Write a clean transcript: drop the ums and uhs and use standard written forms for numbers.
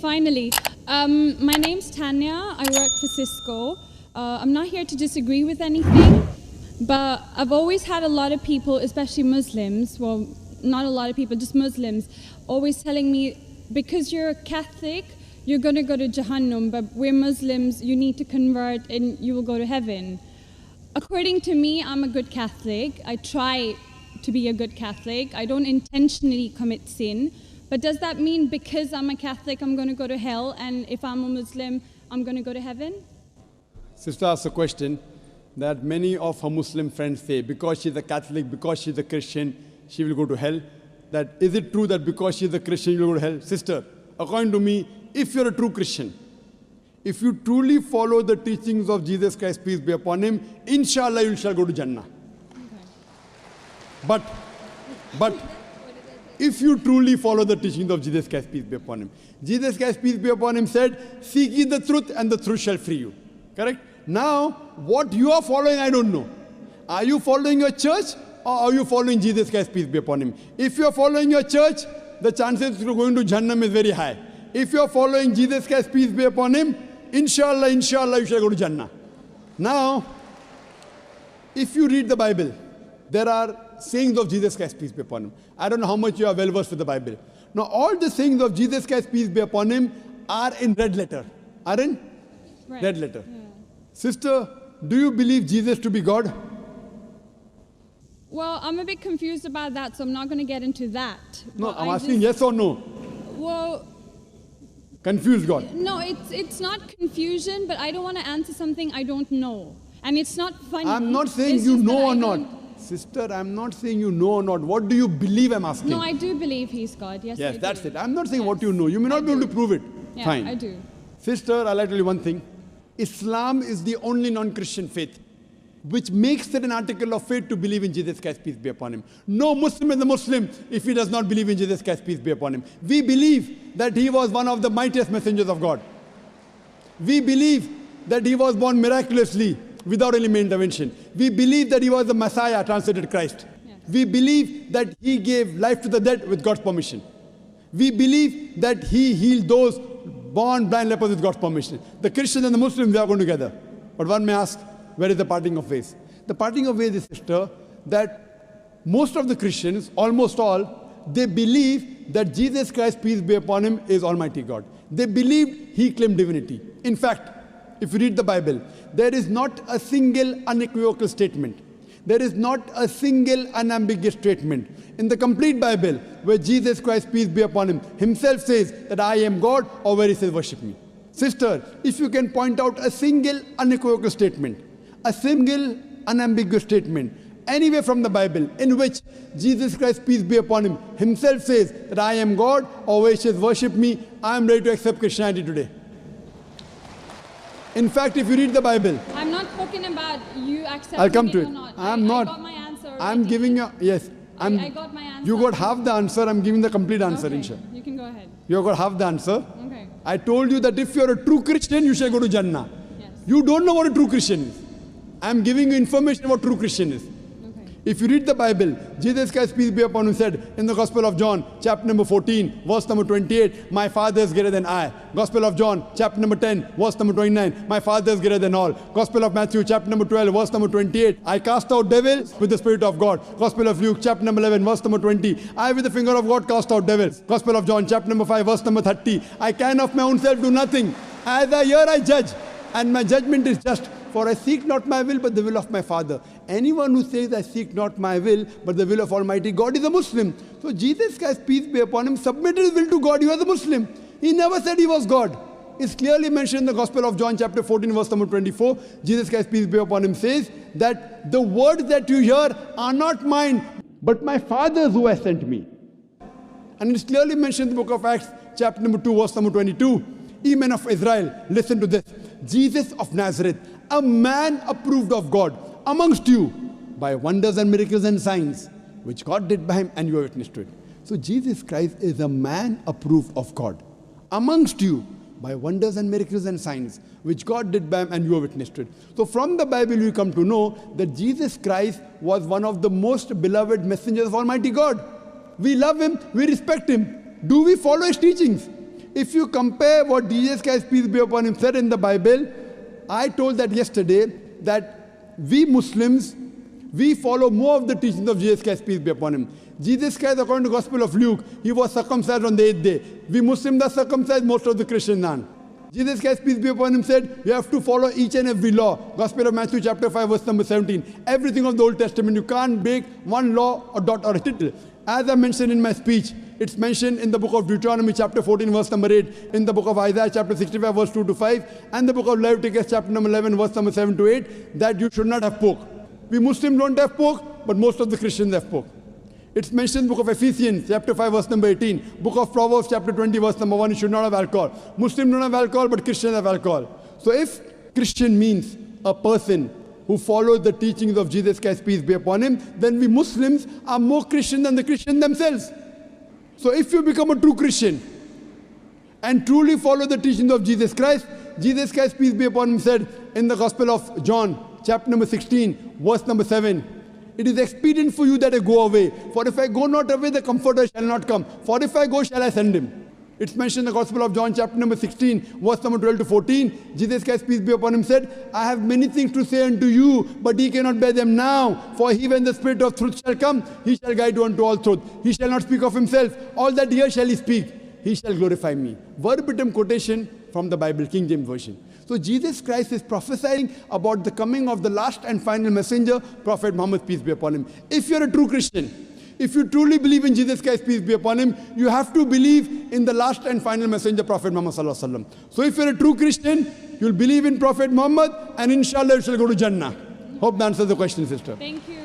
Finally, my name's Tanya. I work for Cisco. I'm not here to disagree with anything, but I've always had a lot of people, especially Muslims, well, not a lot of people, just Muslims, always telling me, because you're a Catholic, you're going to go to Jahannam, but we're Muslims, you need to convert and you will go to heaven. According to me, I'm a good Catholic. I try to be a good Catholic. I don't intentionally commit sin. But does that mean because I'm a Catholic, I'm going to go to hell, and if I'm a Muslim, I'm going to go to heaven? Sister asked a question that many of her Muslim friends say, because she's a Catholic, because she's a Christian, she will go to hell. That is it true that because she's a Christian, you will go to hell? Sister, according to me, if you're a true Christian, if you truly follow the teachings of Jesus Christ, peace be upon him, inshallah you shall go to Jannah. Okay. But if you truly follow the teachings of Jesus Christ, peace be upon him, Jesus Christ, peace be upon him, said, seek ye the truth and the truth shall free you. Correct? Now, what you are following, I don't know. Are you following your church or are you following Jesus Christ, peace be upon him? If you are following your church, the chances of going to Jannah is very high. If you are following Jesus Christ, peace be upon him, inshallah, you shall go to Jannah. Now, if you read the Bible, there are sayings of Jesus Christ, peace be upon him. I don't know how much you are well versed with the Bible. Now, all the sayings of Jesus Christ, peace be upon him, are in red letter. Are in red letter. Yeah. Sister, do you believe Jesus to be God? Well, I'm a bit confused about that, so I'm not going to get into that. No, I'm asking yes or no. Well, confused God. No, it's not confusion, but I don't want to answer something I don't know. And it's not funny. I'm not saying you know or not. Sister, I'm not saying you know or not. What do you believe, I'm asking? No, I do believe he's God. Yes, yes, I that's do. it. I'm not saying what you know. You may not be able to prove it. Yeah, fine. I do. Sister, I'd like to tell you one thing. Islam is the only non-Christian faith which makes it an article of faith to believe in Jesus Christ, peace be upon him. No Muslim is a Muslim if he does not believe in Jesus Christ, peace be upon him. We believe that he was one of the mightiest messengers of God. We believe that he was born miraculously without any intervention. We believe that he was the Messiah, translated Christ. Yes. We believe that he gave life to the dead with God's permission. We believe that he healed those born blind lepers with God's permission. The Christians and the Muslims, they are going together. But one may ask, where is the parting of ways? The parting of ways is, sister, that most of the Christians, almost all, they believe that Jesus Christ, peace be upon him, is Almighty God. They believed he claimed divinity. In fact, if you read the Bible, there is not a single unequivocal statement. There is not a single unambiguous statement in the complete Bible where Jesus Christ, peace be upon him, himself says that I am God, or where he says worship me. Sister, if you can point out a single unequivocal statement, a single unambiguous statement, anywhere from the Bible in which Jesus Christ, peace be upon him, himself says that I am God, or where he says worship me, I am ready to accept Christianity today. In fact, if you read the Bible, I'm not talking about you accepting I'll come to it. Or not. I'm not. I got my answer already. I'm giving you, yes. I got my answer. You got half the answer, I'm giving the complete answer, okay. inshallah. You can go ahead. You got half the answer. Okay. I told you that if you're a true Christian, you shall go to Jannah. Yes. You don't know what a true Christian is. I'm giving you information about true Christian is. Okay. If you read the Bible, Jesus Christ, peace be upon him, said in the Gospel of John, chapter number 14, verse number 28, my Father is greater than I. Gospel of John, chapter number 10, verse number 29, my Father is greater than all. Gospel of Matthew, chapter number 12, verse number 28, I cast out devils with the Spirit of God. Gospel of Luke, chapter number 11, verse number 20, I with the finger of God cast out devils. Gospel of John, chapter number 5, verse number 30, I can of my own self do nothing. As I hear, I judge, and my judgment is just. For I seek not my will, but the will of my Father. Anyone who says, I seek not my will, but the will of Almighty God is a Muslim. So Jesus Christ, peace be upon him, submitted his will to God. He was a Muslim. He never said he was God. It's clearly mentioned in the Gospel of John, chapter 14, verse number 24. Jesus Christ, peace be upon him, says that the words that you hear are not mine, but my Father's who has sent me. And it's clearly mentioned in the book of Acts, chapter number 2, verse number 22. Ye men of Israel, listen to this. Jesus of Nazareth, a man approved of God amongst you by wonders and miracles and signs, which God did by him, and you are witness to it. So Jesus Christ is a man approved of God amongst you by wonders and miracles and signs, which God did by him, and you are witness to it. So from the Bible you come to know that Jesus Christ was one of the most beloved messengers of Almighty God. We love him, we respect him. Do we follow his teachings? If you compare what Jesus Christ, peace be upon him, said in the Bible, I told that yesterday, that we Muslims, we follow more of the teachings of Jesus Christ, peace be upon him. Jesus Christ, according to the Gospel of Luke, he was circumcised on the 8th day. We Muslims are circumcised, most of the Christians aren't. Jesus Christ, peace be upon him, said, you have to follow each and every law. Gospel of Matthew chapter 5, verse number 17. Everything of the Old Testament, you can't break one law or dot or a tittle. As I mentioned in my speech, it's mentioned in the book of Deuteronomy chapter 14, verse number 8, in the book of Isaiah chapter 65, verse 2 to 5, and the book of Leviticus chapter number 11, verse number 7 to 8, that you should not have pork. We Muslims don't have pork, but most of the Christians have pork. It's mentioned in the book of Ephesians, chapter 5, verse number 18. Book of Proverbs, chapter 20, verse number 1, you should not have alcohol. Muslims don't have alcohol, but Christians have alcohol. So if Christian means a person who follows the teachings of Jesus Christ, peace be upon him, then we Muslims are more Christian than the Christians themselves. So if you become a true Christian and truly follow the teachings of Jesus Christ, peace be upon him, said in the Gospel of John, chapter number 16, verse number 7, it is expedient for you that I go away. For if I go not away, the Comforter shall not come. For if I go, shall I send him. It's mentioned in the Gospel of John, chapter number 16, verse number 12 to 14. Jesus Christ, peace be upon him, said, I have many things to say unto you, but ye cannot bear them now. For he, when the Spirit of truth shall come, he shall guide you unto all truth. He shall not speak of himself. All that here shall he speak. He shall glorify me. Verbatim quotation from the Bible, King James Version. So Jesus Christ is prophesying about the coming of the last and final messenger, Prophet Muhammad, peace be upon him. If you're a true Christian, if you truly believe in Jesus Christ, peace be upon him, you have to believe in the last and final messenger, Prophet Muhammad sallallahu alaihi wasallam. So if you're a true Christian, you'll believe in Prophet Muhammad, and inshallah you shall go to Jannah. Hope that answers the question, sister. Thank you.